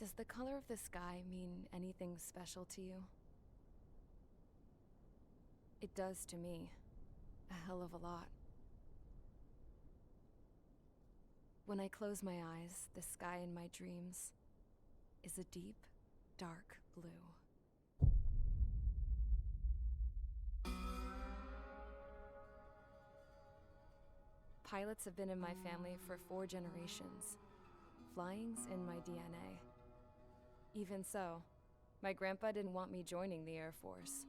Does the color of the sky mean anything special to you? It does to me. A hell of a lot. When I close my eyes, the sky in my dreams is a deep, dark blue. Pilots have been in my family for 4 generations. Flying's in my DNA. Even so, my grandpa didn't want me joining the Air Force.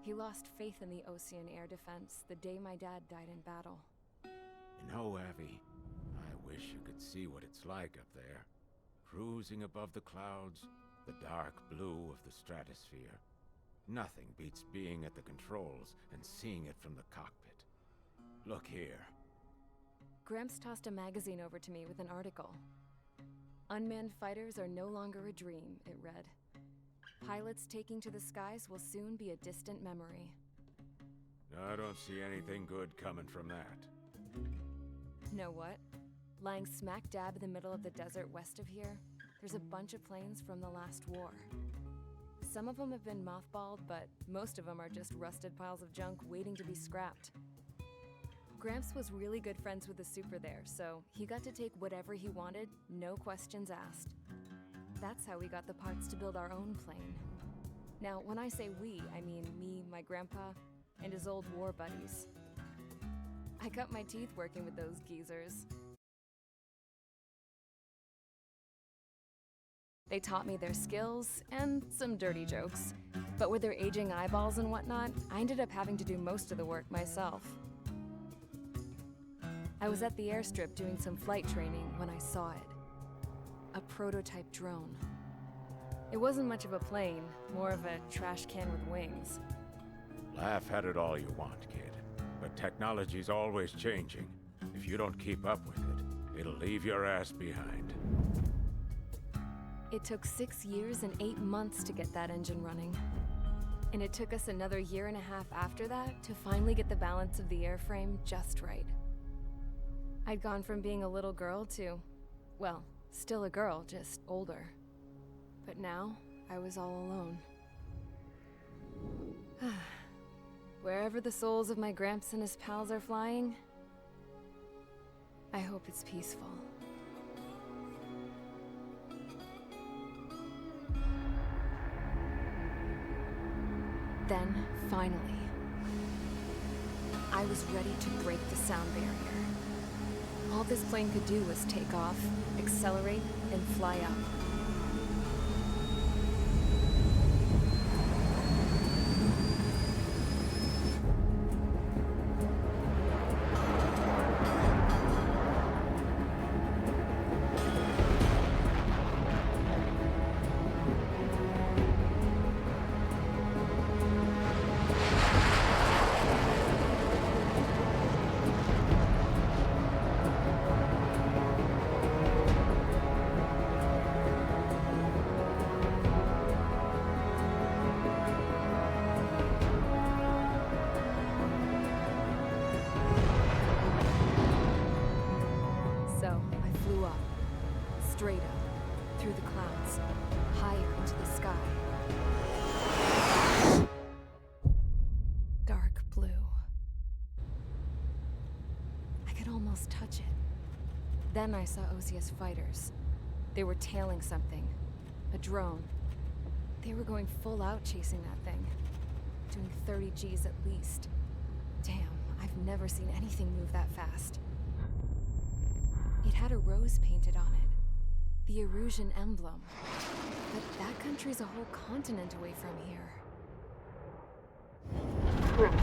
He lost faith in the Osean air defense the day my dad died in battle. You know, Abby, I wish you could see what it's like up there. Cruising above the clouds, the dark blue of the stratosphere. Nothing beats being at the controls and seeing it from the cockpit. Look here. Gramps tossed a magazine over to me with an article. Unmanned fighters are no longer a dream, it read. Pilots taking to the skies will soon be a distant memory. I don't see anything good coming from that. Know what? Lying smack dab in the middle of the desert west of here, there's a bunch of planes from the last war. Some of them have been mothballed, but most of them are just rusted piles of junk waiting to be scrapped. Gramps was really good friends with the super there, so he got to take whatever he wanted, no questions asked. That's how we got the parts to build our own plane. Now, when I say we, I mean me, my grandpa, and his old war buddies. I cut my teeth working with those geezers. They taught me their skills and some dirty jokes. But with their aging eyeballs and whatnot, I ended up having to do most of the work myself. I was at the airstrip doing some flight training when I saw it. A prototype drone. It wasn't much of a plane, more of a trash can with wings. Laugh at it all you want, kid. But technology's always changing. If you don't keep up with it, it'll leave your ass behind. It took 6 years and 8 months to get that engine running. And it took us another 1.5 years after that to finally get the balance of the airframe just right. I'd gone from being a little girl to, well, still a girl, just older. But now, I was all alone. Wherever the souls of my Gramps and his pals are flying, I hope it's peaceful. Then, finally, I was ready to break the sound barrier. All this plane could do was take off, accelerate, and fly up. Straight up, through the clouds, higher into the sky. Dark blue. I could almost touch it. Then I saw Osea's fighters. They were tailing something. A drone. They were going full out chasing that thing. Doing 30 Gs at least. Damn, I've never seen anything move that fast. It had a rose painted on it. The Erusian emblem. But that country's a whole continent away from here. Right.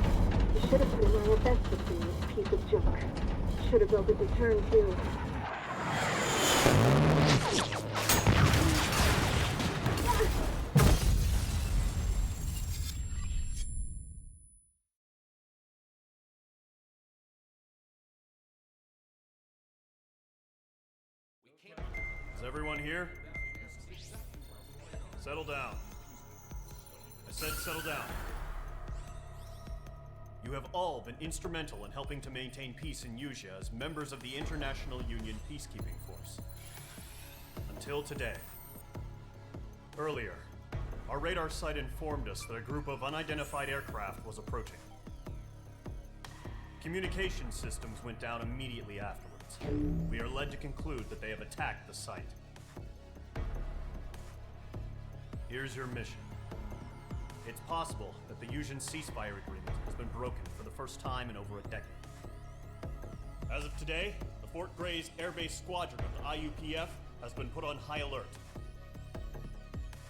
You should have put in my best with this piece of junk. Should have built a return too. Is everyone here? Settle down. I said settle down. You have all been instrumental in helping to maintain peace in Usea as members of the International Union Peacekeeping Force. Until today. Earlier, our radar site informed us that a group of unidentified aircraft was approaching. Communication systems went down immediately afterwards. We are led to conclude that they have attacked the site. Here's your mission. It's possible that the Yuzhan ceasefire agreement has been broken for the first time in over a decade. As of today, the Fort Grays Air Base Squadron of the IUPF has been put on high alert.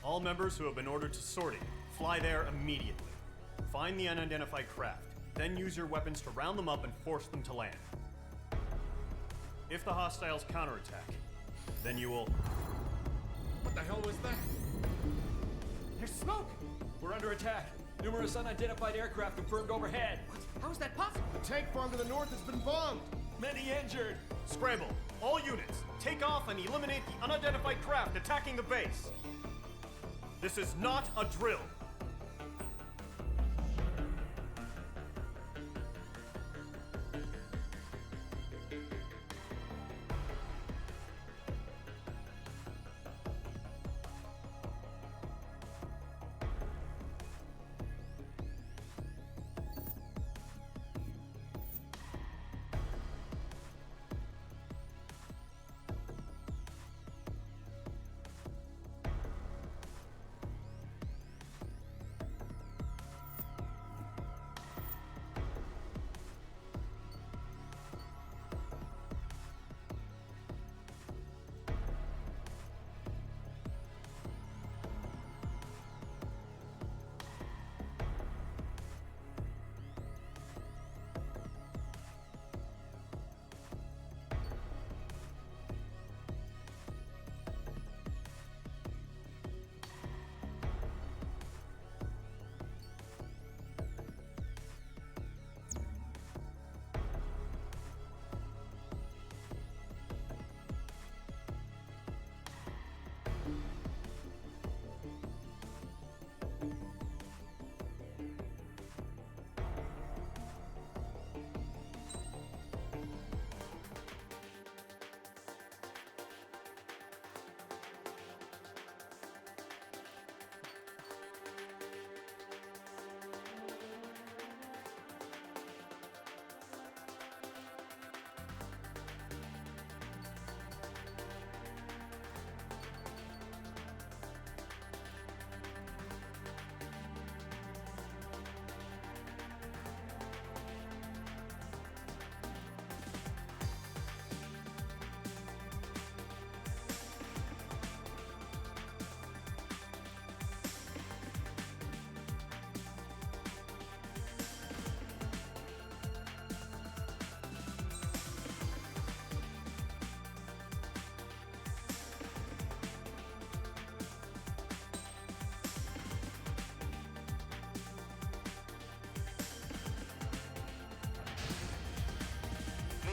All members who have been ordered to sortie, fly there immediately. Find the unidentified craft, then use your weapons to round them up and force them to land. If the hostiles counterattack, then you will... What the hell was that? There's smoke! We're under attack. Numerous unidentified aircraft confirmed overhead. How is that possible? The tank farm to the north has been bombed. Many injured. Scramble! All units, take off and eliminate the unidentified craft attacking the base! This is not a drill!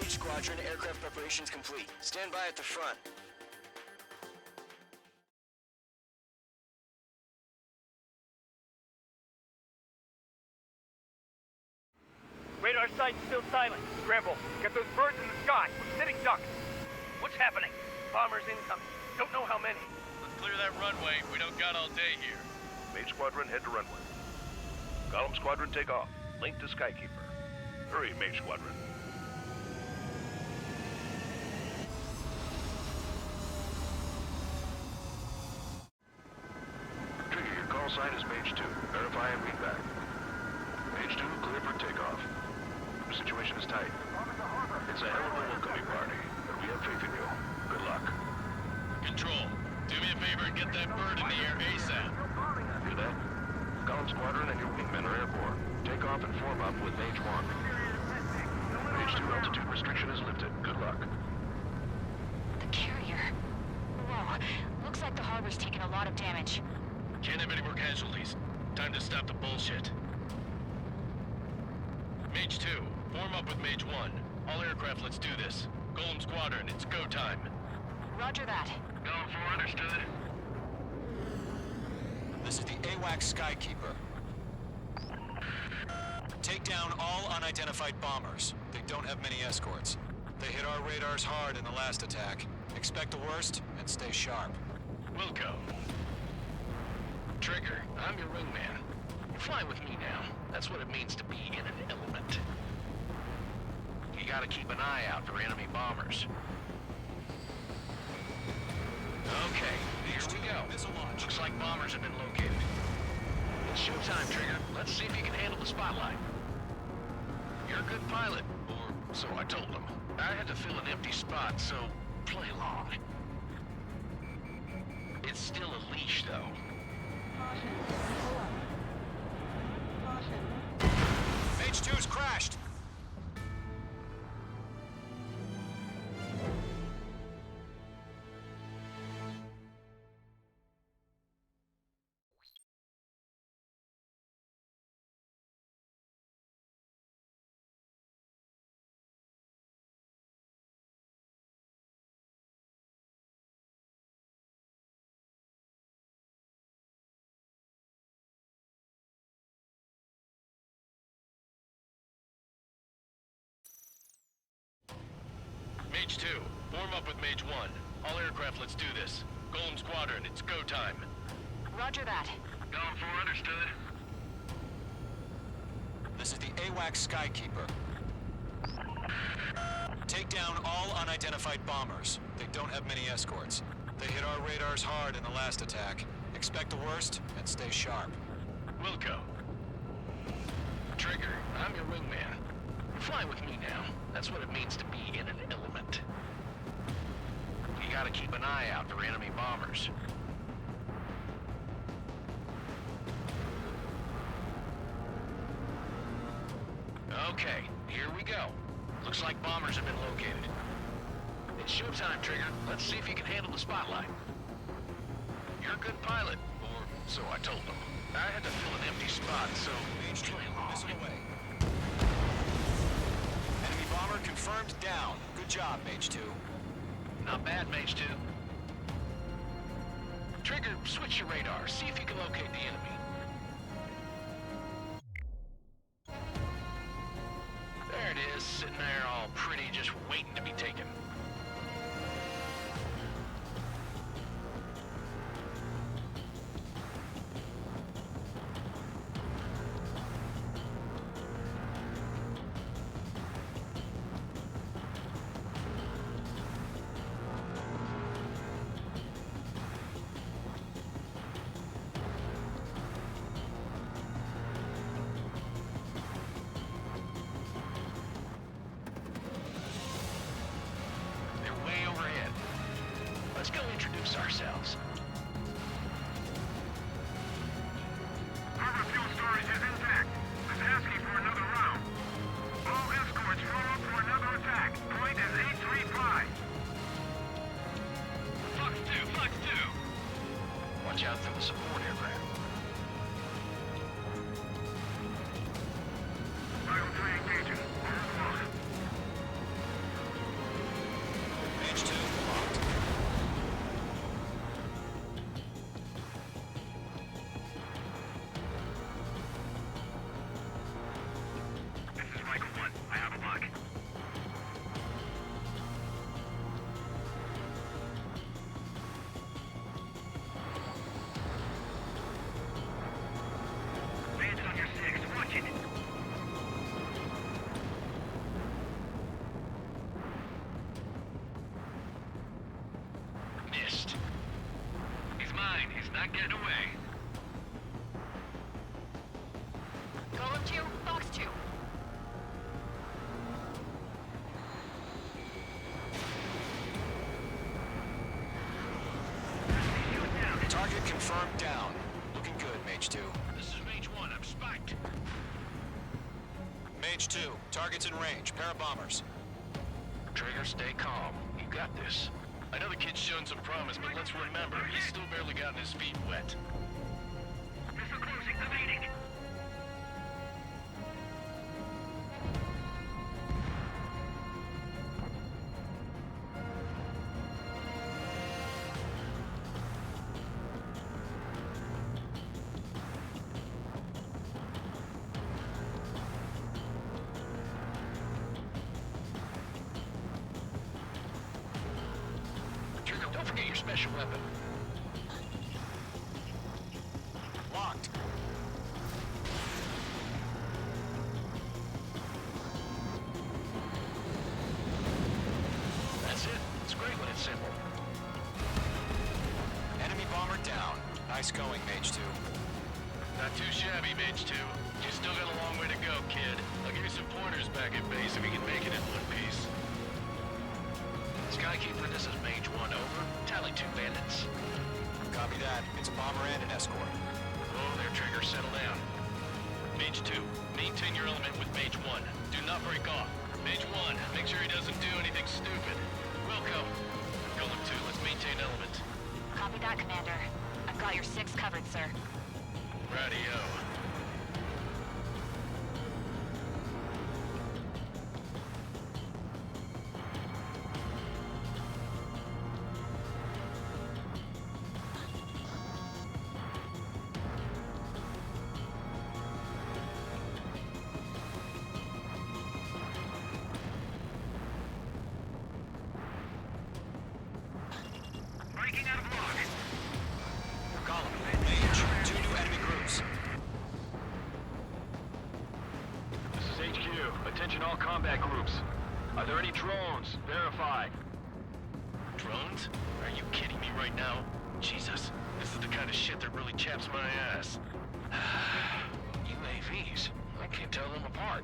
Squadron, aircraft preparations complete. Stand by at the front. Radar site's still silent. Scramble. Get those birds in the sky. We're sitting ducks. What's happening? Bombers incoming. Don't know how many. Let's clear that runway. We don't got all day here. Mage Squadron, head to runway. Golem Squadron, take off. Link to Skykeeper. Hurry, Mage Squadron. Trigger, your call sign is Mage 2. Verify and read back. Mage 2, clear for takeoff. The situation is tight. It's a hell of a welcoming party, but we have faith in you. Good luck. Control, do me a favor and get that bird in the air ASAP. Hear that? Golem Squadron and your wingmen are airborne. Take off and form up with Mage 1. Mage 2 altitude restriction is lifted. Good luck. The carrier. Whoa. Looks like the harbor's taken a lot of damage. Can't have any more casualties. Time to stop the bullshit. Mage 2, form up with Mage 1. All aircraft, let's do this. Golem Squadron, it's go time. Roger that. Golem 4, understood. This is the AWAC Skykeeper. Take down all unidentified bombers. They don't have many escorts. They hit our radars hard in the last attack. Expect the worst and stay sharp. Wilco. Trigger, I'm your wingman. Fly with me now. That's what it means to be in an element. You gotta keep an eye out for enemy bombers. Okay, here we go. Looks like bombers have been located. It's showtime, Trigger. Let's see if you can handle the spotlight. You're a good pilot, or so I told him. I had to fill an empty spot, so play along. It's still a leash, though. Caution. Caution. Mage 2's crashed. Mage 2, warm up with Mage 1. All aircraft, let's do this. Golem Squadron, it's go time. Roger that. Going for understood. This is the AWACS Skykeeper. Take down all unidentified bombers. They don't have many escorts. They hit our radars hard in the last attack. Expect the worst and stay sharp. Wilco. Trigger, I'm your wingman. Fly with me now. That's what it means to be in an element. You gotta keep an eye out for enemy bombers. Okay, here we go. Looks like bombers have been located. It's showtime, Trigger. Let's see if you can handle the spotlight. You're a good pilot, or so I told them. I had to fill an empty spot, so play along. Missile away. Enemy bomber confirmed down. Good job, Mage 2. Not bad, Mage 2. Trigger, switch your radar. See if you can locate the enemy. There it is, sitting there all pretty, just waiting to be taken. Let's go introduce ourselves. Harbor fuel storage is intact. Just asking for another round. All escorts roll up for another attack. Point is 835. Fox 2, Fox 2! Watch out for the support aircraft. Vital 3 engaging. Almost. Mage 2 locked. This is Michael 1. I have a lock. Man's on your 6. Watch it. Missed. He's mine. He's not getting away. Golem 2, Fox 2. Target confirmed down. Looking good, Mage 2. This is Mage 1. I'm spiked. Mage 2, target's in range. Pair of bombers. Trigger, stay calm. You got this. I know the kid's shown some promise, but let's remember, he's still barely gotten his feet wet. Missile closing. Evading. Trigger, don't forget your special weapon. Nice going, Mage 2. Not too shabby, Mage 2. You still got a long way to go, kid. I'll give you some pointers back at base if you can make it in one piece. Skykeeper, this is Mage 1, over. Tally 2 bandits. Copy that. It's a bomber and an escort. Oh, there, Trigger, settle down. Mage 2, maintain your element with Mage 1. Do not break off. Mage 1, make sure he doesn't do anything stupid. Wilco. Golem 2, let's maintain element. Copy that, Commander. I've got your 6 covered, sir. Radio. Breaking out of lock. Column, Mage, 2 new enemy groups. This is HQ. Attention all combat groups. Are there any drones? Verify. Drones? Are you kidding me right now? Jesus, this is the kind of shit that really chaps my ass. UAVs? I can't tell them apart.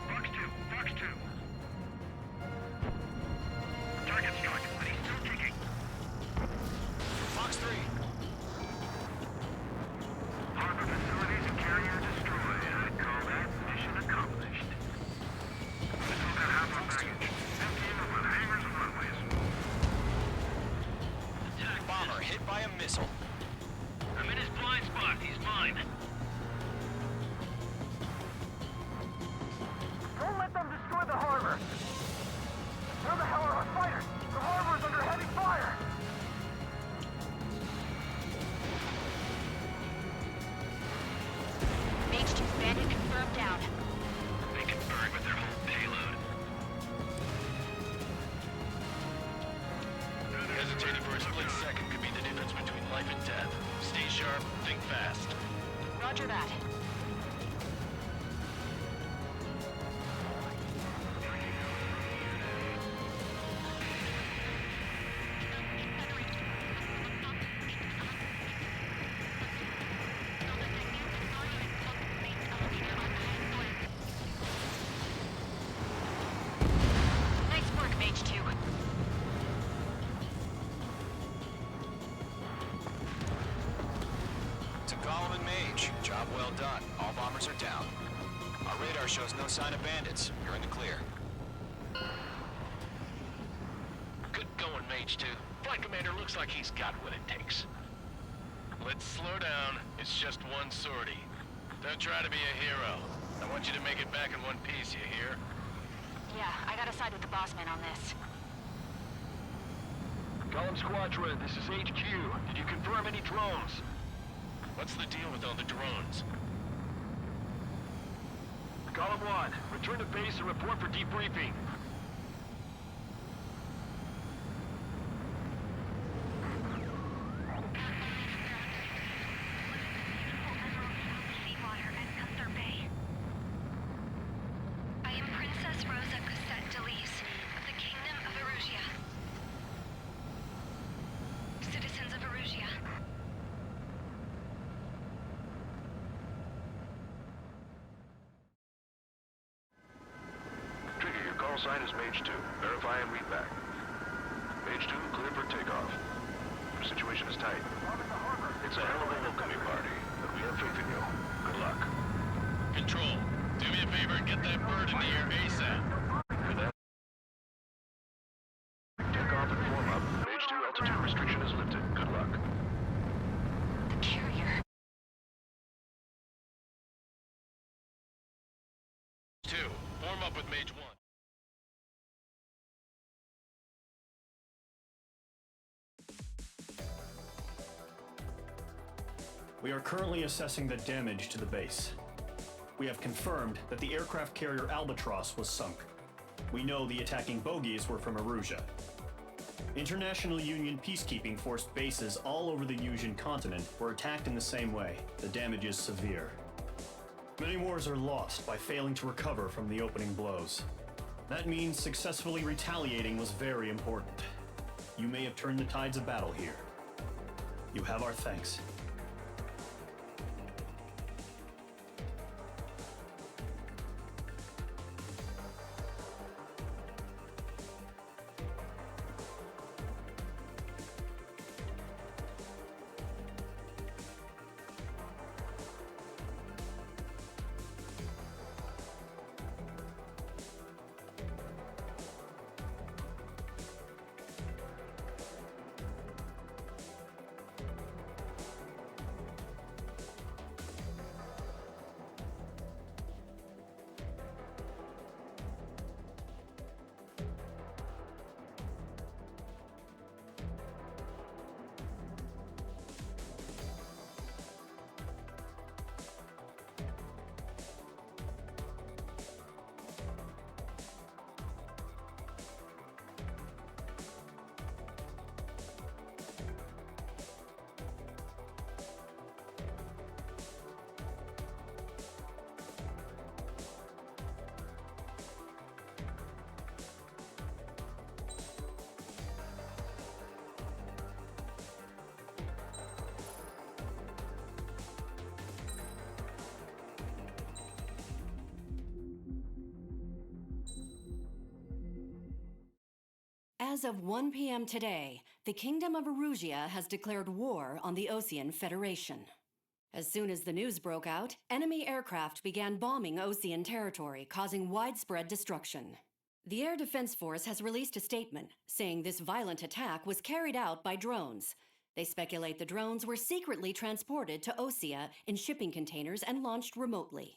Fox 2, Fox 2. Target struck, but he's still kicking. Fox 3. Harbor facilities and carrier destroyed. I'd call that mission accomplished. Let's move that half on baggage. Empty in with hangars and runways. Bomber hit by a missile. I'm in his blind spot. He's mine. Don't let them destroy the harbor. Where the hell are our fighters? The harbor is under heavy fire. Mage 2 bandit confirmed down. They can burn with their whole payload. Hesitating for a split second could be the difference between life and death. Stay sharp, think fast. Roger that. Nice work, Mage 2. To Column and Mage, job well done. All bombers are down. Our radar shows no sign of bandits. You're in the clear. Good going, Mage 2. Flight Commander looks like he's got what it takes. Let's slow down. It's just one sortie. Don't try to be a hero. I want you to make it back in one piece, you hear? Yeah, I gotta side with the boss man on this. Column Squadron, this is HQ. Did you confirm any drones? What's the deal with all the drones? Column 1, return to base and report for debriefing. Seawater at Gunther Bay. I am Princess Rosa Cosette Delise of the Kingdom of Erusia. Citizens of Erusia. Trigger, your call sign is Mage 2. Verify and read back. Mage 2, clear for takeoff. The situation is tight. It's a hell of a welcoming party, but we have faith in you. Good luck. Control, do me a favor and get that bird in the air ASAP. For that, takeoff and form up. Mage 2, altitude restriction is lifted. Good luck. The carrier. 2, form up with Mage 1. We are currently assessing the damage to the base. We have confirmed that the aircraft carrier Albatross was sunk. We know the attacking bogies were from Erusia. International Union peacekeeping force bases all over the Yuuzhan continent were attacked in the same way. The damage is severe. Many wars are lost by failing to recover from the opening blows. That means successfully retaliating was very important. You may have turned the tides of battle here. You have our thanks. As of 1 p.m. today, the Kingdom of Erusia has declared war on the Osean Federation. As soon as the news broke out, enemy aircraft began bombing Osean territory, causing widespread destruction. The Air Defense Force has released a statement saying this violent attack was carried out by drones. They speculate the drones were secretly transported to Osea in shipping containers and launched remotely.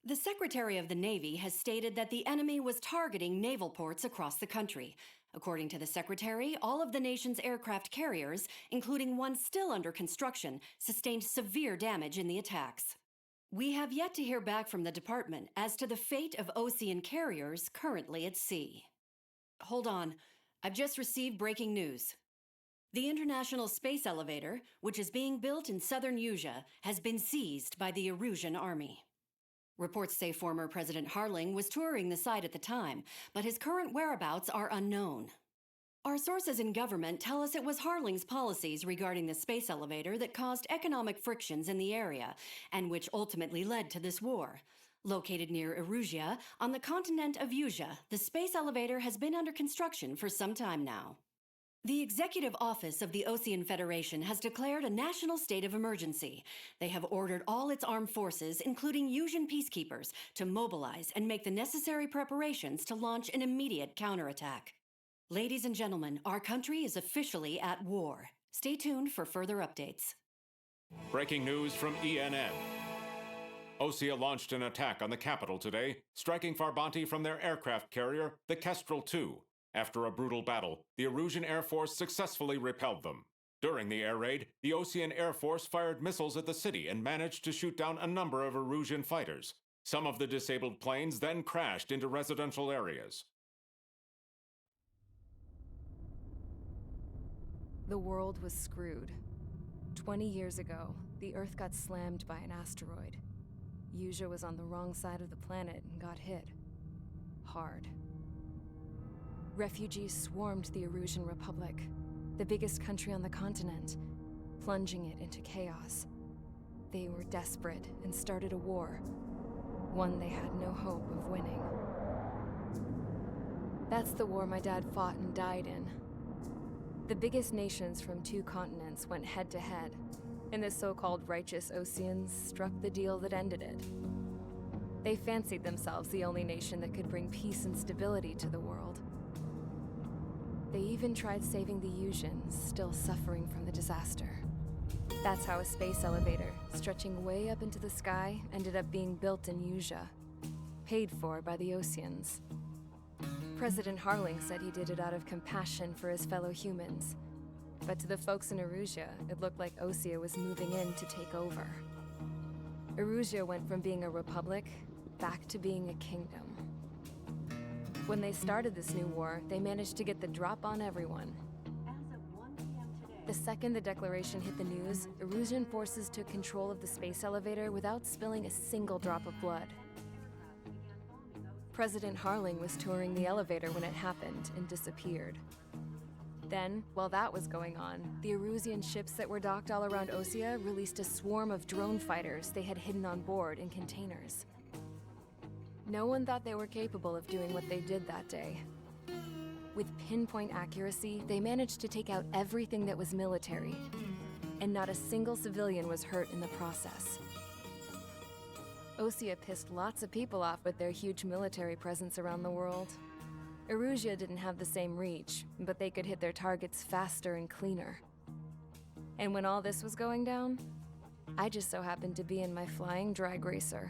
The Secretary of the Navy has stated that the enemy was targeting naval ports across the country. According to the Secretary, all of the nation's aircraft carriers, including one still under construction, sustained severe damage in the attacks. We have yet to hear back from the department as to the fate of Osean carriers currently at sea. Hold on, I've just received breaking news. The International Space Elevator, which is being built in southern Yuuzha, has been seized by the Erusian army. Reports say former President Harling was touring the site at the time, but his current whereabouts are unknown. Our sources in government tell us it was Harling's policies regarding the space elevator that caused economic frictions in the area, and which ultimately led to this war. Located near Erusia, on the continent of Yuuzha, the space elevator has been under construction for some time now. The Executive Office of the Osean Federation has declared a national state of emergency. They have ordered all its armed forces, including Yuuzhan peacekeepers, to mobilize and make the necessary preparations to launch an immediate counterattack. Ladies and gentlemen, our country is officially at war. Stay tuned for further updates. Breaking news from ENN. Osea launched an attack on the capital today, striking Farbanti from their aircraft carrier, the Kestrel II. After a brutal battle, the Erusian Air Force successfully repelled them. During the air raid, the Osean Air Force fired missiles at the city and managed to shoot down a number of Erusian fighters. Some of the disabled planes then crashed into residential areas. The world was screwed. 20 years ago, the Earth got slammed by an asteroid. Yuuzha was on the wrong side of the planet and got hit. Hard. Refugees swarmed the Erusian Republic, the biggest country on the continent, plunging it into chaos. They were desperate and started a war, one they had no hope of winning. That's the war my dad fought and died in. The biggest nations from 2 continents went head-to-head, and the so-called righteous Oseans struck the deal that ended it. They fancied themselves the only nation that could bring peace and stability to the world. They even tried saving the Yuuzhans, still suffering from the disaster. That's how a space elevator, stretching way up into the sky, ended up being built in Yuuzha, paid for by the Oseans. President Harling said he did it out of compassion for his fellow humans. But to the folks in Erusia, it looked like Osea was moving in to take over. Erusia went from being a republic back to being a kingdom. When they started this new war, they managed to get the drop on everyone. The second the declaration hit the news, Erusian forces took control of the space elevator without spilling a single drop of blood. President Harling was touring the elevator when it happened and disappeared. Then, while that was going on, the Erusian ships that were docked all around Osea released a swarm of drone fighters they had hidden on board in containers. No one thought they were capable of doing what they did that day. With pinpoint accuracy, they managed to take out everything that was military, and not a single civilian was hurt in the process. Osea pissed lots of people off with their huge military presence around the world. Erusia didn't have the same reach, but they could hit their targets faster and cleaner. And when all this was going down, I just so happened to be in my flying drag racer.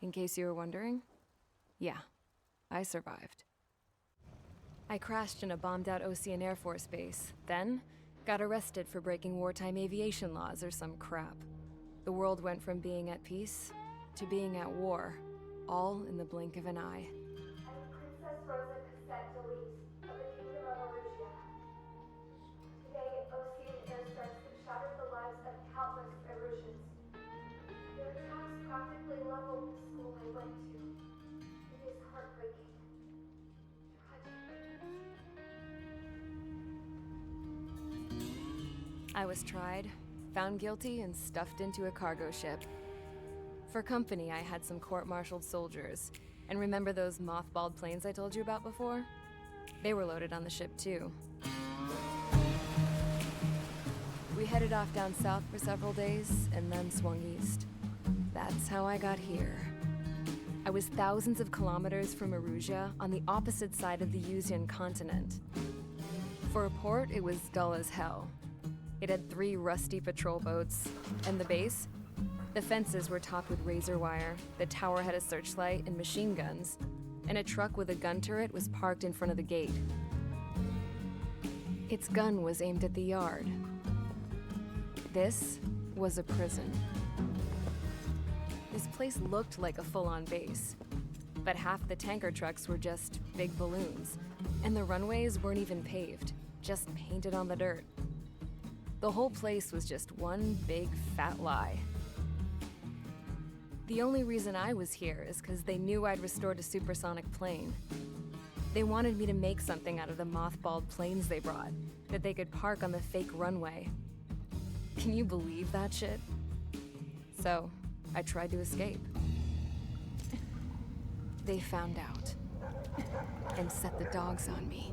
In case you were wondering, yeah, I survived. I crashed in a bombed-out Osean Air Force base, then got arrested for breaking wartime aviation laws or some crap. The world went from being at peace to being at war, all in the blink of an eye. Princess Rosa Cassette Delise of the Kingdom of Erusia. Today, Osean airstrikes have shattered the lives of countless Erusians. Their attacks practically leveled the school I went to. It is heartbreaking. I was tried, found guilty, and stuffed into a cargo ship. For company, I had some court-martialed soldiers. And remember those mothballed planes I told you about before? They were loaded on the ship, too. We headed off down south for several days, and then swung east. That's how I got here. I was thousands of kilometers from Erusia, on the opposite side of the Usian continent. For a port, it was dull as hell. It had 3 rusty patrol boats, and the base? The fences were topped with razor wire, the tower had a searchlight and machine guns, and a truck with a gun turret was parked in front of the gate. Its gun was aimed at the yard. This was a prison. This place looked like a full-on base, but half the tanker trucks were just big balloons, and the runways weren't even paved, just painted on the dirt. The whole place was just one big fat lie. The only reason I was here is because they knew I'd restored a supersonic plane. They wanted me to make something out of the mothballed planes they brought, that they could park on the fake runway. Can you believe that shit? So, I tried to escape. They found out, and set the dogs on me.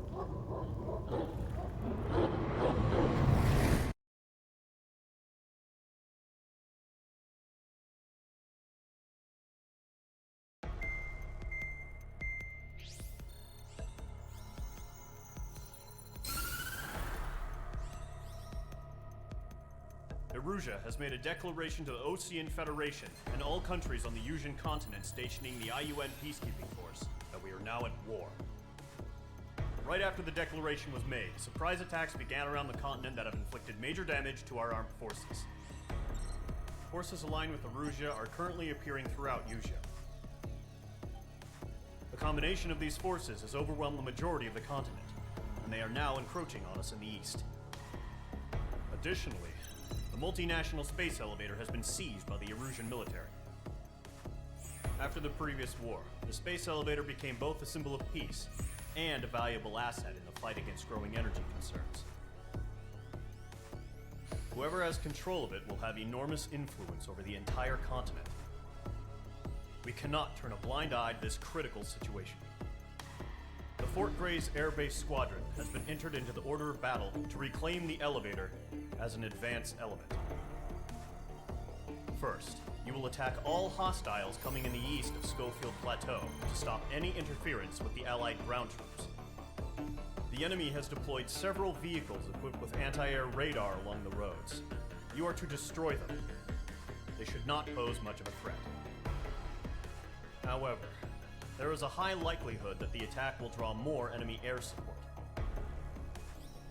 Erusia has made a declaration to the Osean Federation and all countries on the Usian continent stationing the IUN peacekeeping force that we are now at war. Right after the declaration was made, surprise attacks began around the continent that have inflicted major damage to our armed forces. Forces aligned with Erusia are currently appearing throughout Usia. The combination of these forces has overwhelmed the majority of the continent, and they are now encroaching on us in the east. Additionally, the multinational space elevator has been seized by the Erusian military. After the previous war, the space elevator became both a symbol of peace and a valuable asset in the fight against growing energy concerns. Whoever has control of it will have enormous influence over the entire continent. We cannot turn a blind eye to this critical situation. The Fort Grays Air Base Squadron has been entered into the order of battle to reclaim the elevator as an advance element. First, you will attack all hostiles coming in the east of Schofield Plateau to stop any interference with the Allied ground troops. The enemy has deployed several vehicles equipped with anti-air radar along the roads. You are to destroy them. They should not pose much of a threat. However, there is a high likelihood that the attack will draw more enemy air support.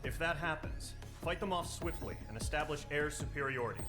If that happens, fight them off swiftly and establish air superiority.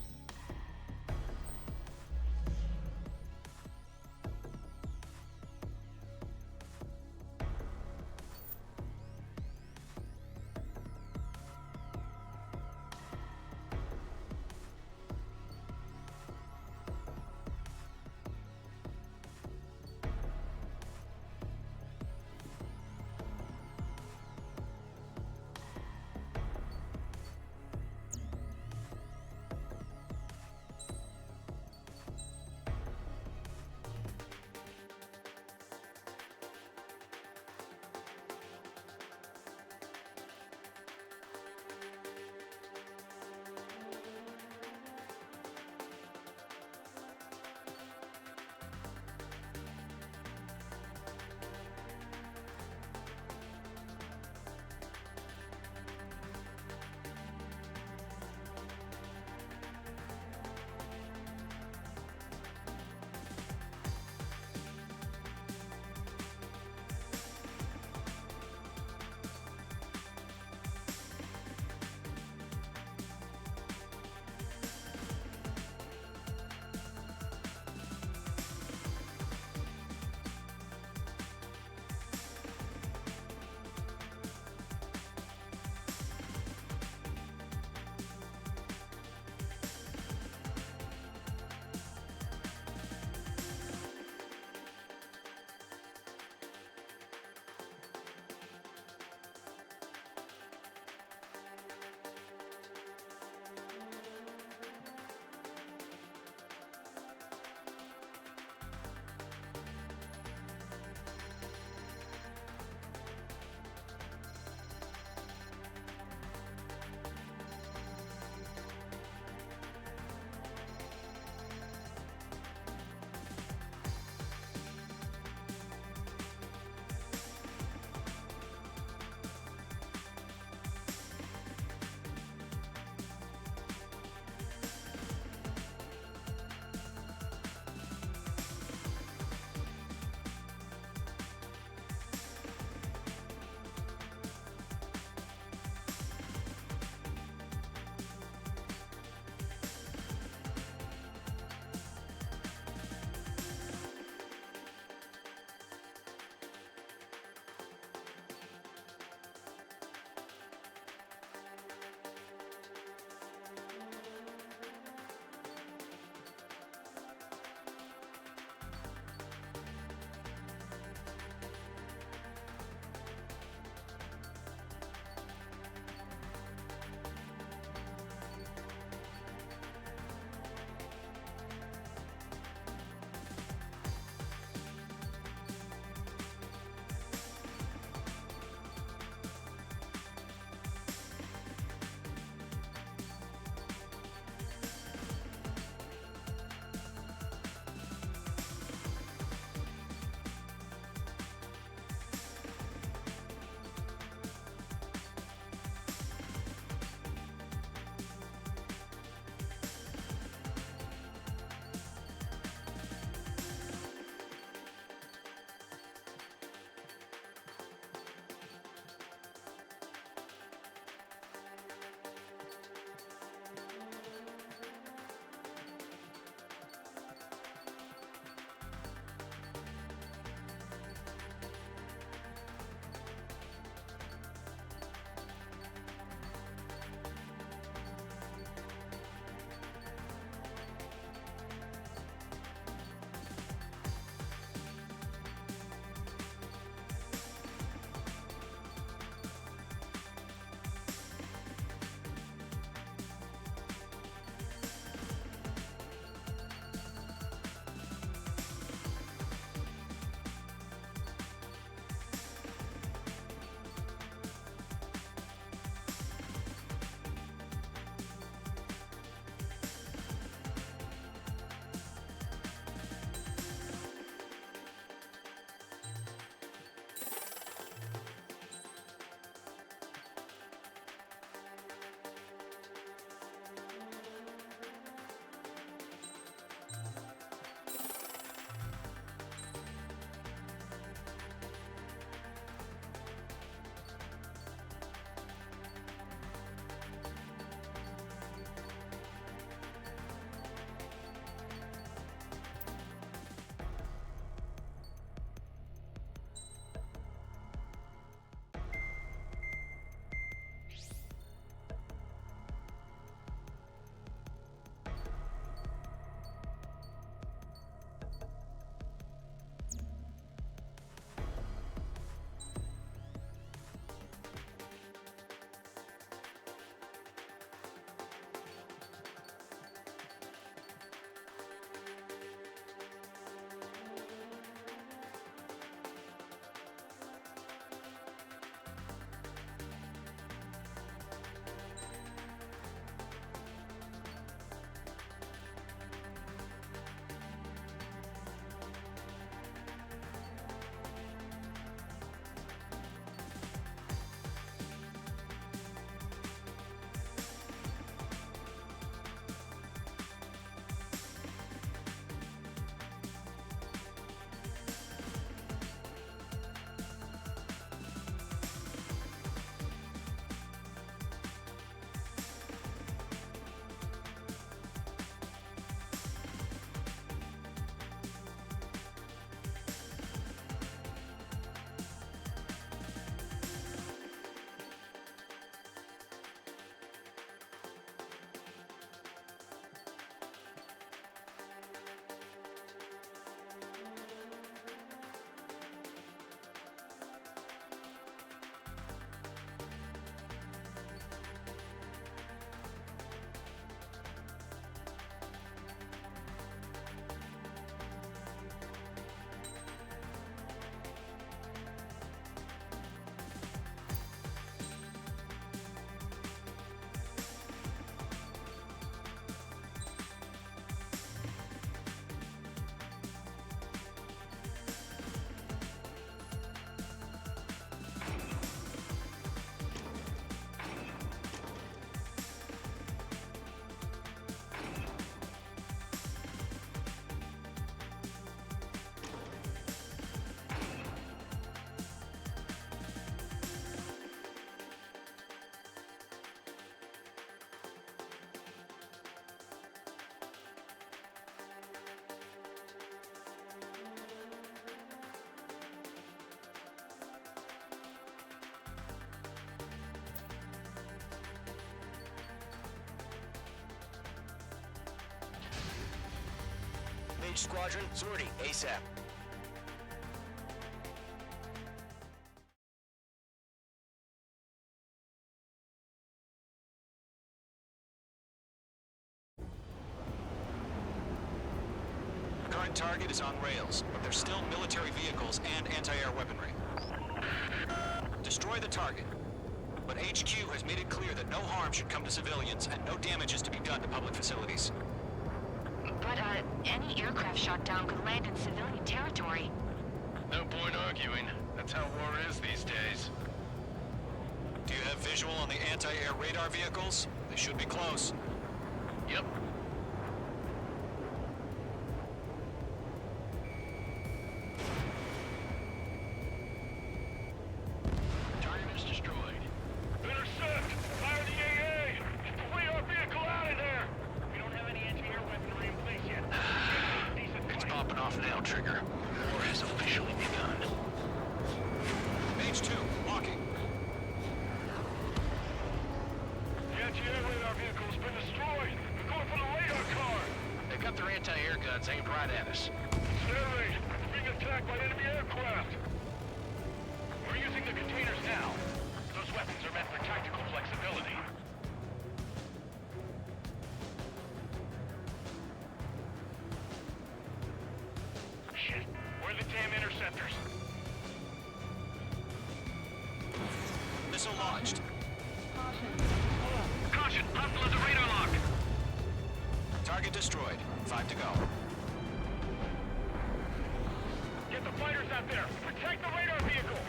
Engage squadron. Sortie, ASAP. Current target is on rails, but there's still military vehicles and anti-air weaponry. Destroy the target. But HQ has made it clear that no harm should come to civilians and no damage is to be done to public facilities. But, any aircraft shot down could land in civilian territory. No point arguing. That's how war is these days. Do you have visual on the anti-air radar vehicles? They should be close. Yep. Target is destroyed. Intercept! Fire the AA! Get the radar vehicle out of there! We don't have any anti-air weaponry in place yet. It's popping off now, Trigger. War has officially begun. Mage 2, walking. The anti-air radar vehicle's been destroyed! They're going for the radar car! They've got their anti-air guns aimed right at us. Air raid! We're being attacked by enemy aircraft! We're using the containers now. Those weapons are meant for tactical flexibility. Shit, where are the damn interceptors? Missile launched. Caution, hostile is a radar lock! Target destroyed. 5 to go. Get the fighters out there! Protect the radar vehicle!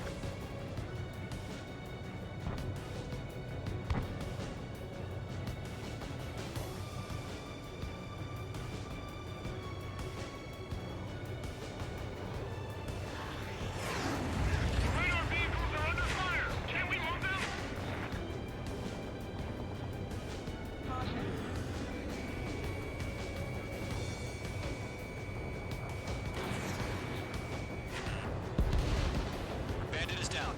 Radar vehicles are under fire! Can we move them? Bandit is down.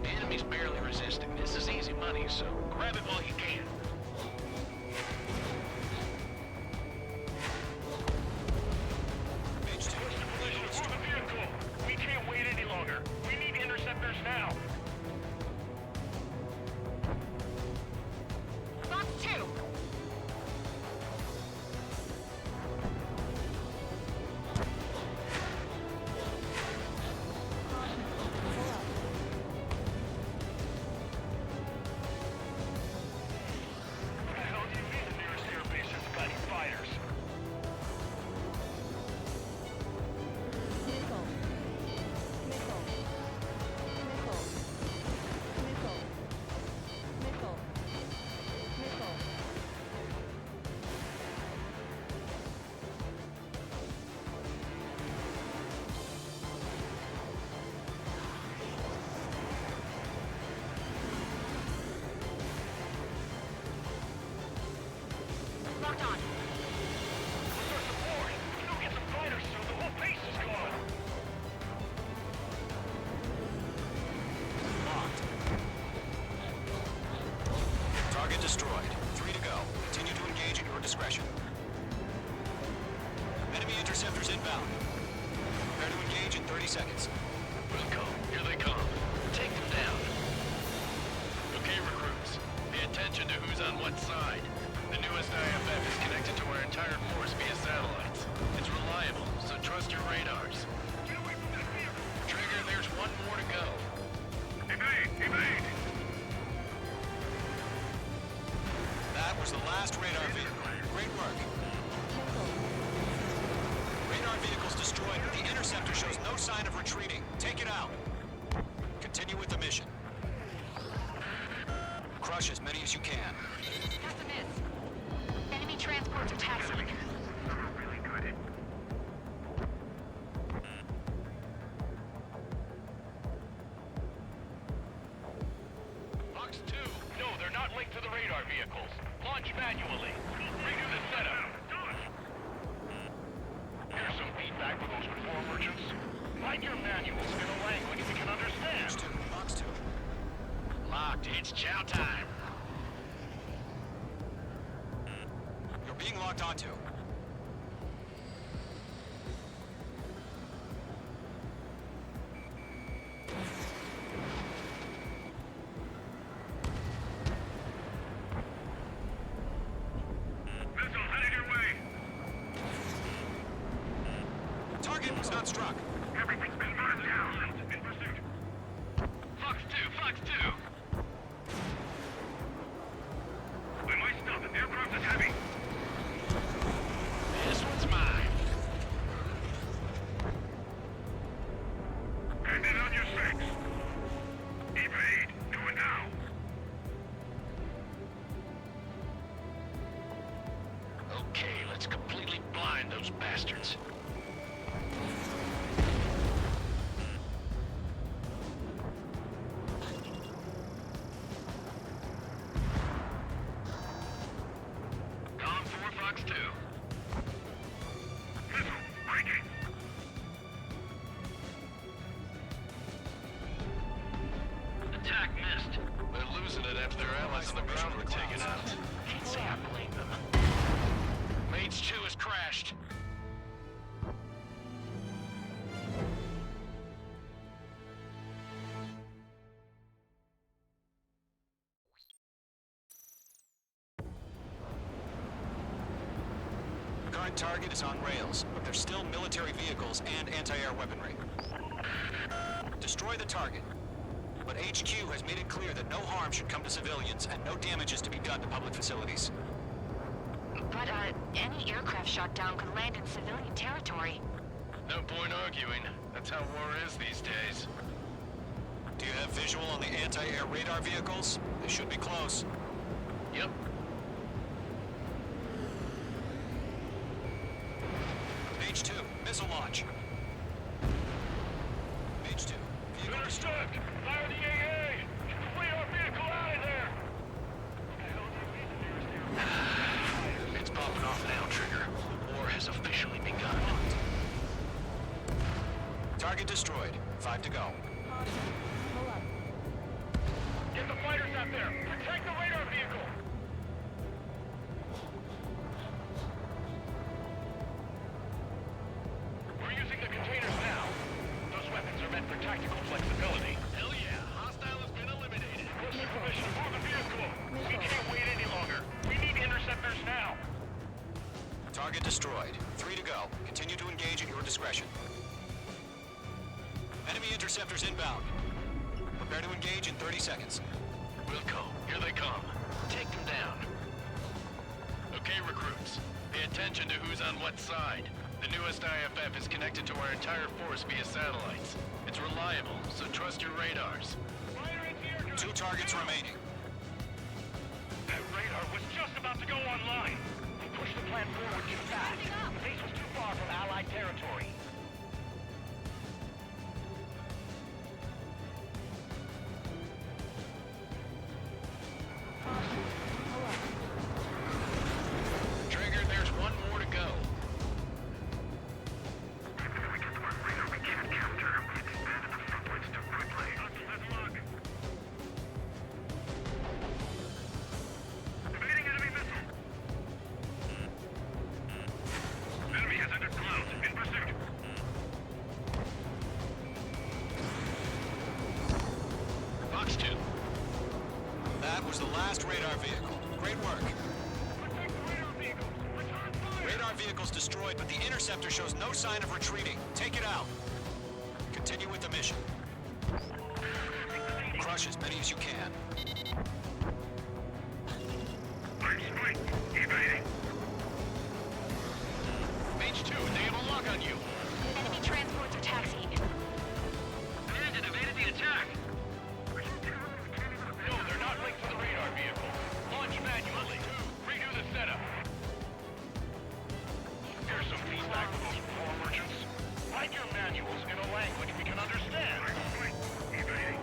The enemy's barely resisting. This is easy money, so grab it while you can. Mage 2, What's the position for the vehicle? We can't wait any longer. We need interceptors now. Box 2! What the hell do you mean the nearest air base has got any fighters? Locked on. Where's our support? If we don't get some fighters soon, the whole base is gone. locked. Target destroyed. 3 to go. Continue to engage at your discretion. Enemy interceptors inbound. Prepare to engage in 30 seconds. Wilco, here they come. Take them down. Okay, recruits. Pay attention to who's on what side. The newest IFF is connected to our entire force via satellites. It's reliable, so trust your radars. Get away from that vehicle! Trigger, there's one more to go. Evade! Evade! That was the last radar vehicle. Great work. Radar vehicle's destroyed, but the interceptor shows no sign of retreating. Take it out. Continue with the mission. Crush as many as you can. Got the miss. Enemy transports are taxiing. Really good. Box 2. No, they're not linked to the radar vehicles. Launch manually. Redo the setup. Here's some feedback for those conform merchants. Write your manuals in a language we can understand. Box 2. Locked. It's chow time. You're being locked onto. Missile headed your way. Target was not struck. Everything's been burned down. In pursuit. Fox 2, Fox 2. When I stop, the aircraft is heavy. This one's mine. Hand it on your six. Evade. Do it now. Okay, let's completely blind those bastards. Tom 4, Fox 2. Missile. Breaking. Attack missed. They're losing it after their allies on the ground were taken out. Can't say I blame them. Mage 2 has crashed. The current target is on rails, but there's still military vehicles and anti-air weaponry. Destroy the target. But HQ has made it clear that no harm should come to civilians and no damage is to be done to public facilities. But, any aircraft shot down could land in civilian territory. No point arguing. That's how war is these days. Do you have visual on the anti-air radar vehicles? They should be close. Yep. Mage 2, missile launch. Mage 2, vehicle destroyed. Intercept! Fire the AA! Get the radar vehicle out of there! It's popping off now, Trigger. War has officially begun. Target destroyed. 5 to go. Get the fighters out there! Protect the radar vehicle! We're using the containers now. Those weapons are meant for tactical flexibility. Hell yeah! Hostile has been eliminated. What's the permission? Move the vehicle! We can't wait any longer. We need interceptors now. Target destroyed. 3 to go. Continue to engage at your discretion. Enemy interceptors inbound. Prepare to engage in 30 seconds. Wilco, here they come. Take them down. Okay, recruits. Pay attention to who's on what side. The newest IFF is connected to our entire force via satellites. It's reliable, so trust your radars. 2 targets remaining. That radar was just about to go online. We pushed the plan forward too fast. The base was too far from Allied territory. Trigger, there's one more to go. If we get to our radar, we can't capture him. We expanded the front lines too quickly. Let's look. Evading enemy missile. Enemy has entered clouds. In pursuit. Fox 2. That was the last radar vehicle. Great work. Protect the radar vehicles. Return fire. Radar vehicle's destroyed, but the interceptor shows no sign of retreating. Take it out. Continue with the mission. Crush as many as you can. I'm spike. Evading. Mage 2, they have a lock on you. Enemy transports are taxiing. Bandit evaded the attack. No, they're not linked to the radar vehicle. Launch manually. Redo the setup. Here's some feedback from those conform merchants. Write your manuals in a language we can understand. Evading.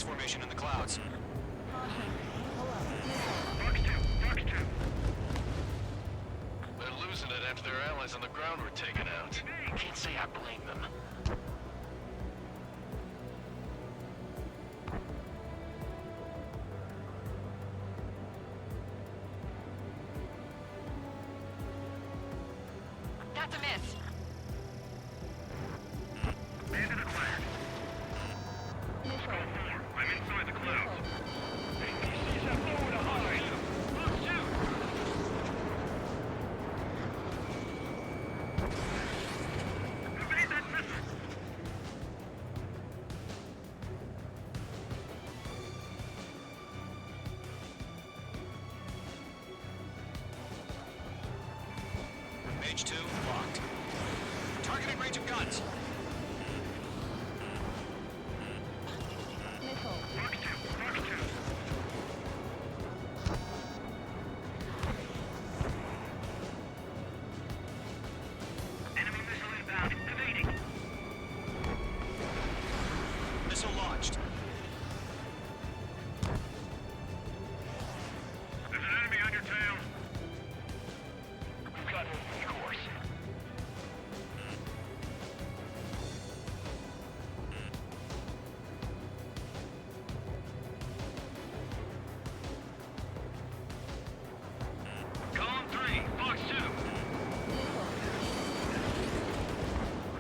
base formation in the clouds. Fox 2, Fox 2. They're losing it after their allies on the ground were taken out. Can't say I blame them. That's a miss. Bandit acquired. I'm inside the clouds. APCs have nowhere to hide. Fox 2. Evade that missile. Mage 2, locked. Targeting range of guns. Fox 2, Fox 2. Enemy missile inbound. Evading. Missile launched. There's an enemy on your tail. We've got no recourse. Column 3, Fox 2.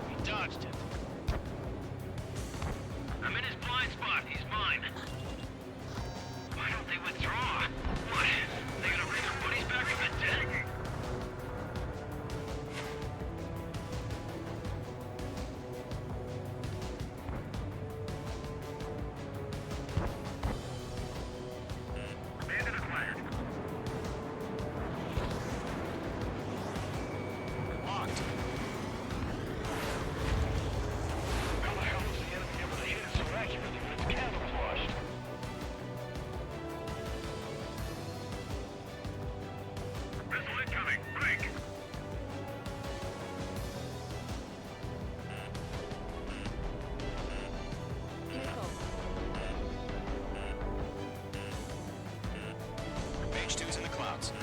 He dodged it. I'm in his blind spot. He's mine. Why don't they withdraw? What? They gonna bring their buddies back from the dead? Bandit acquired. Locked. How the hell was the enemy able to hit it so accurately when it's camouflaged? Missile incoming. Break. Mage 2's in the clouds.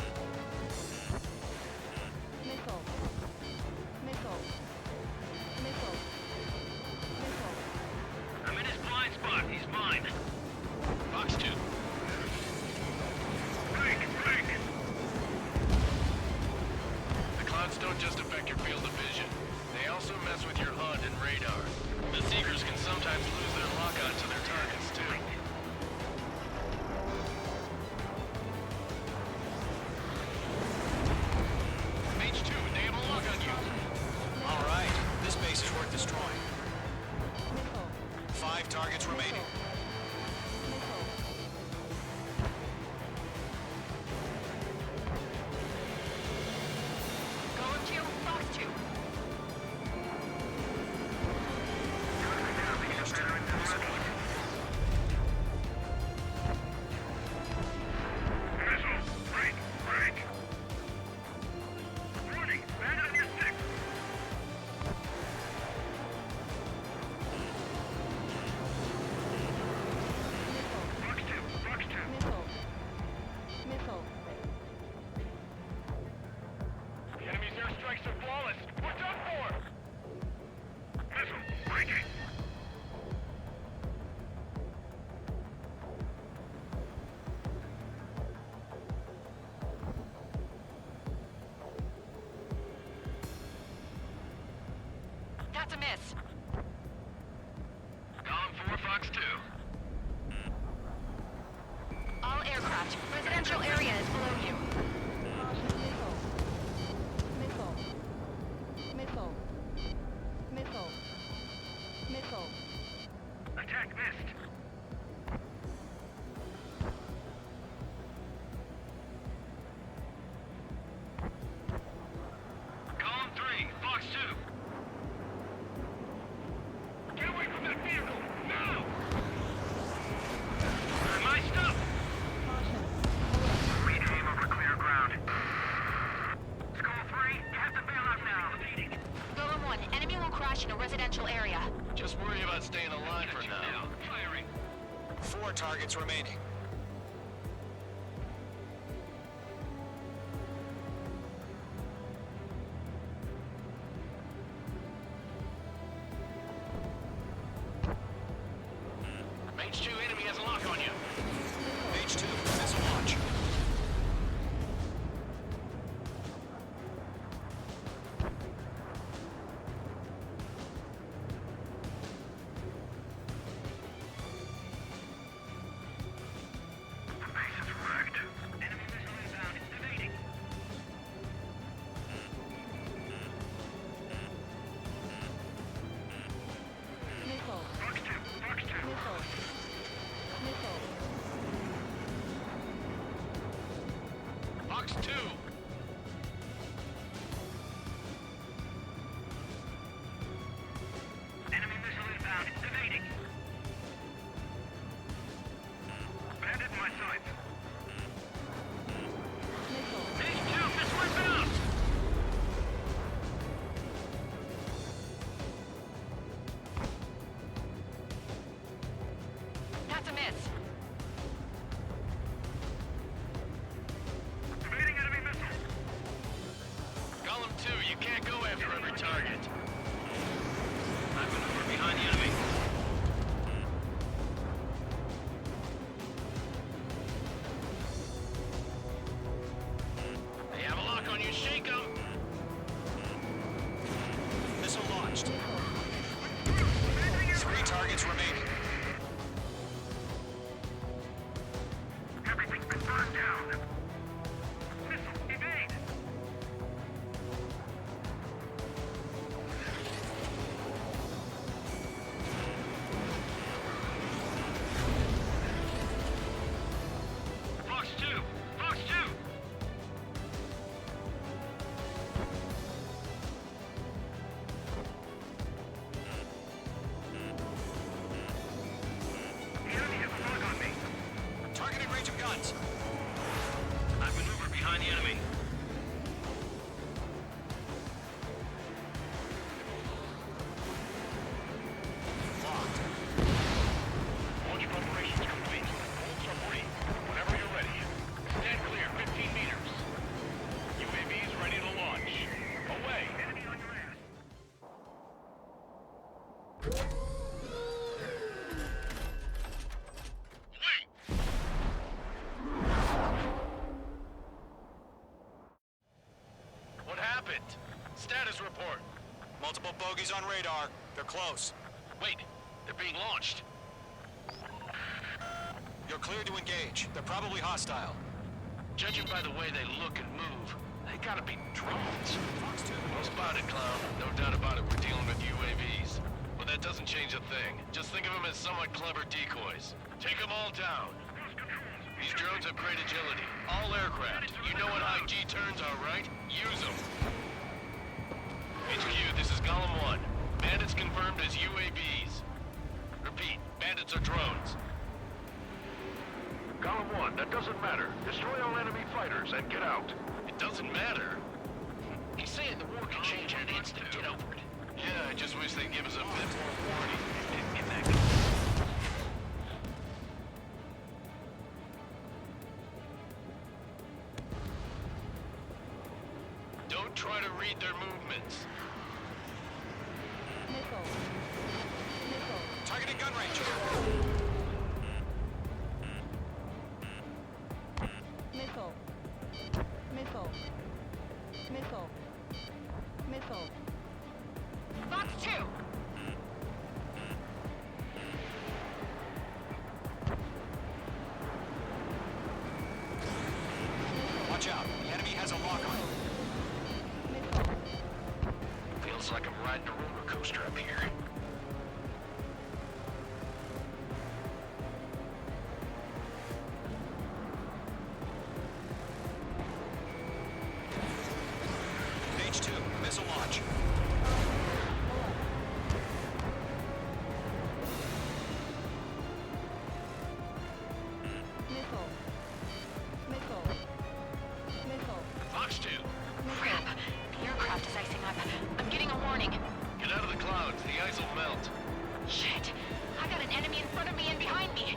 I'm in his blind spot. He's mine. Fox 2. Break. Break. The clouds don't just affect your field of vision. They also mess with your HUD and radar. The Seekers can sometimes lose their lockout to their targets, too. Mage 2, they have a lock on you. All right, this base is worth destroying. 5 targets remaining. Column 2, Fox 2. Missile. Break. Break. Warning. Bandit on your 6. Fox 2. Fox 2. The enemy's airstrikes are flawless. We're done for! Missile. Breaking. That's a miss. Column 4, Fox 2. All aircraft. Residential area is below you. Attack missed. Column 3, Fox 2. Get away from that vehicle! Now! My stuff! Read aim over clear ground. Skull 3, you have to bail out now. Golem 1, enemy will crash in a residential area. Just worry about staying alive for now. Firing. more targets remaining. Mage 2, enemy has a lock on you. Mage 2, missile launch. The base is wrecked. Enemy missile inbound. Evading. Missile. Fox 2. Fox 2. Missile. Missile. Fox 2. Enemy missile inbound. Evading. Bandit in my sights. Missile. Mage 2, missile inbound. That's a miss. Evading enemy missile. Golem 2, you can't go after every target. I maneuver behind the enemy. They have a lock on you, shake 'em. Missile launched. 3 targets remaining. Everything's been burned down. Missile, evade. Fox 2. Fox 2. The enemy has a lock on me. Targeting range of guns. I maneuver behind the enemy. Locked. Launch preparations complete. Bolts are free. Whenever you're ready. Stand clear, 15 meters. UAVs ready to launch. Away. Enemy on your ass. Wait! What happened? Status report. Multiple bogies on radar. They're close. Wait, they're being launched. You're cleared to engage. They're probably hostile. Judging by the way they look and move, they gotta be drones. Fox 2. Well spotted, Clown. No doubt about it, we're dealing with UAVs. But that doesn't change a thing. Just think of them as somewhat clever decoys. Take them all down. These drones have great agility. All aircraft. You know what high G turns are, right? Use them. HQ, this is Golem 1. Bandits confirmed as UAVs. Repeat, bandits are drones. Golem 1, that doesn't matter. Destroy all enemy fighters and get out. It doesn't matter. He's saying the war can change in an instant. Get over it. Yeah, I just wish they'd give us a bit more warning. In that Don't try to read their movements. Missile. Missile. Targeting gun range. Missile. Missile. Missile. Missile. Fox 2. Watch out. The enemy has a lock on you. Missile. Feels like I'm riding a roller coaster up here. Mage 2. Missile launch. Missile. Missile. Missile. Fox 2. Crap. The aircraft is icing up. I'm getting a warning. Get out of the clouds. The ice will melt. Shit. I got an enemy in front of me and behind me.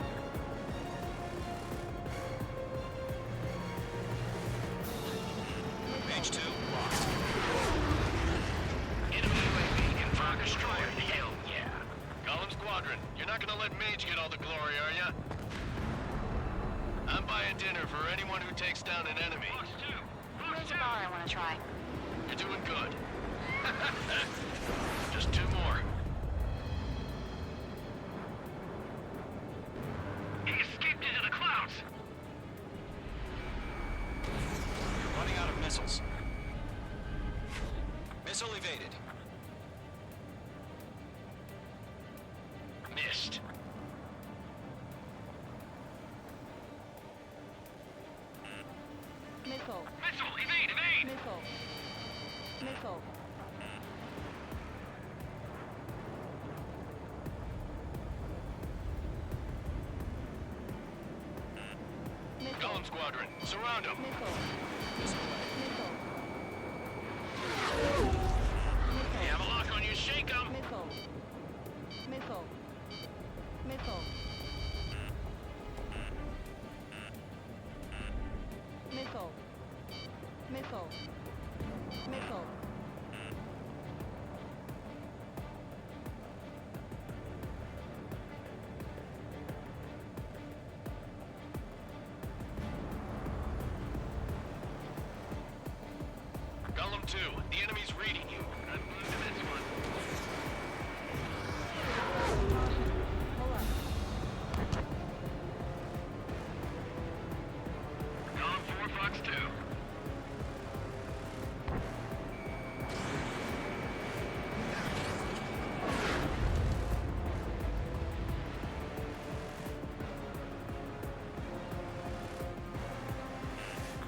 and dinner for anyone who takes down an enemy. Where's the bar I want to try? You're doing good. Just 2 more. He escaped into the clouds! You're running out of missiles. Missile evaded. Missed. Missile. Missile! Evade! Missile. Missile. Golem Squadron, surround them. They have a lock on you, shake them. Missile. Missile. Missile. Missile. Missile. Missile. Golem 2, the enemy's reading you. I'm moving to this one. Golem 4, Fox 2.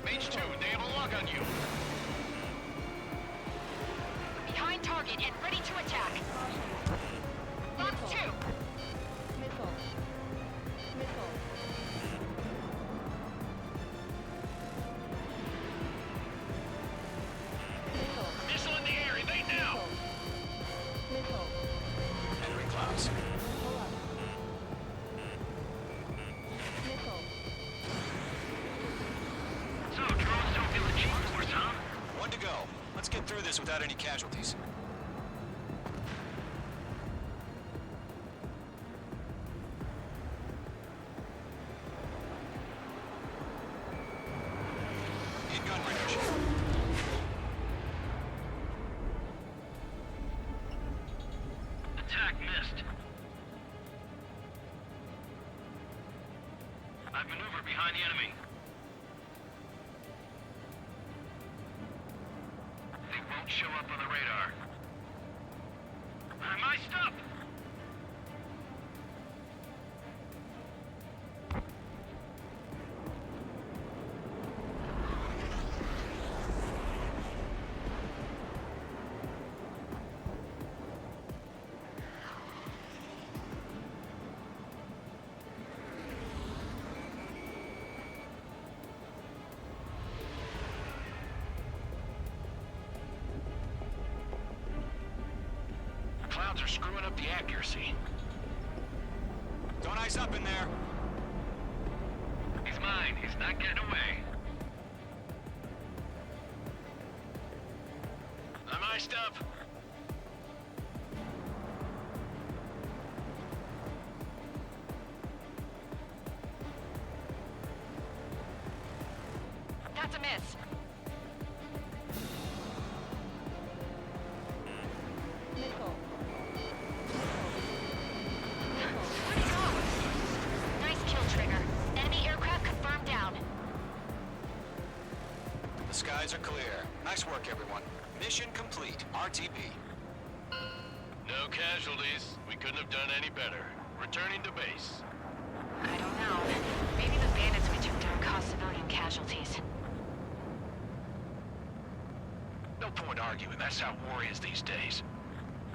Mage 2, they have a lock on you. Behind target and ready to attack. Fox 2. Missile. Missile. Missile. Missile in the air, evade now. Missile. Entering clouds. Pull up. Missile. So, drones don't feel the G-force, huh? 1 to go. Let's get through this without any casualties. In gun range. Attack missed. I've maneuvered behind the enemy. They won't show up on the radar. I mic'd up! Clouds are screwing up the accuracy. Don't ice up in there. He's mine. He's not getting away. I'm iced up. That's a miss. Missile. Let's go. Nice kill, Trigger. Enemy aircraft confirmed down. The skies are clear. Nice work, everyone. Mission complete. RTB. No casualties. We couldn't have done any better. Returning to base. I don't know. Maybe the bandits we took down caused civilian casualties. No point arguing. That's how war is these days.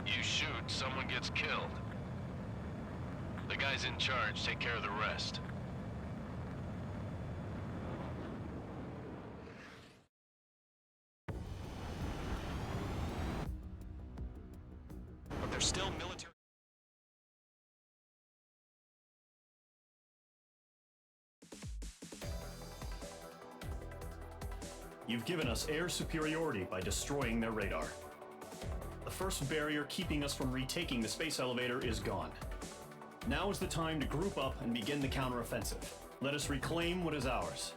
You shoot, someone gets killed. The guys in charge take care of the rest. But there's still military... You've given us air superiority by destroying their radar. The first barrier keeping us from retaking the space elevator is gone. Now is the time to group up and begin the counteroffensive. Let us reclaim what is ours.